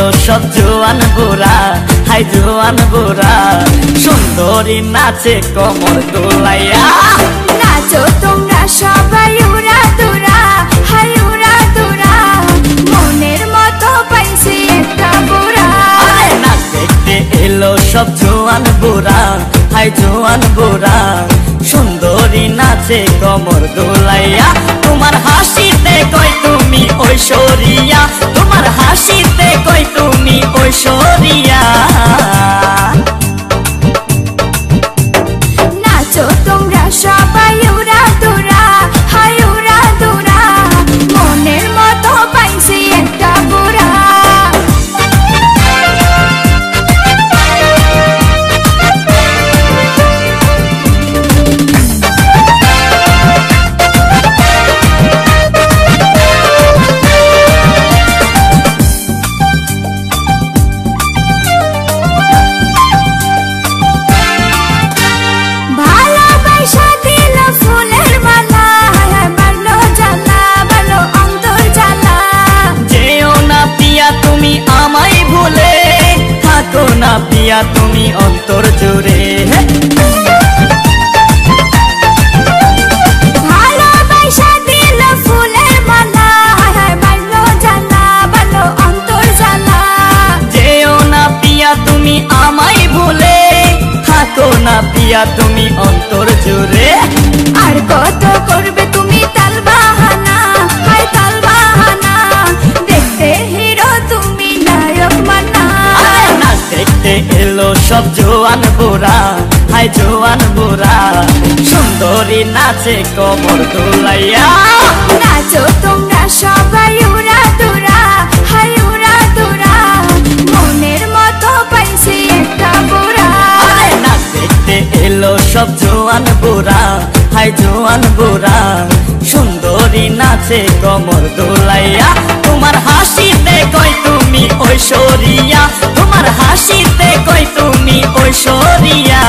এলো সব জোয়ান বুড়া, হাই জোয়ান বুড়া, সুন্দরী নাচে কোমর দোলাইয়া। নাচো তোমরা সবাই উড়া দুরা, হাই উড়া দুরা, মনের মতো পাইছি একটা বুড়া। নাচ দেখতে এলো সব জোয়ান বুড়া, হাই জোয়ান বুড়া, সুন্দরী নাচে কোমর দোলাইয়া। তোমার হাসিতে কই তুমি ঐশ্বরিয়া, তোমার হাসিতে কই তুমি ঐশ্বরিয়া। নাচো তোমরা সবাই উড়া দুরা, হাই উড়া দুরা, মনের মতো পাইছি একটা বুড়া। পিয়া তুমি অন্তর জুড়ে, ভালোবাসা দিল ফুলের মালা, বাড়লো জ্বালা, বাড়লো অন্তর জ্বালা। যেও না পিয়া তুমি আমায় ভুলে, থাকো না পিয়া তুমি অন্তর জুড়ে। আর কত করবে তুমি তাল বাহানা, হাই তাল বাহানা, দেখতে হিরো তুমি নায়ক মানা। নাচ দেখতে এলো সব জোয়ান বুড়া, হাই জোয়ান বুড়া, সুন্দরী নাচে কোমর দোলাইয়া। নাচো তোমরা সবাই উড়া দুরা, হাই উড়া দুরা, মনের মতো পাইছি একটা বুড়া। নাচ দেখতে এলো সব জোয়ান বুড়া, হাই জোয়ান বুড়া, সুন্দরী নাচে কোমর দোলাইয়া। তোমার হাসিতে কই তুমি ঐশ্বরিয়া, তোমার হাসিতে কই তুমি ঐশ্বরিয়া।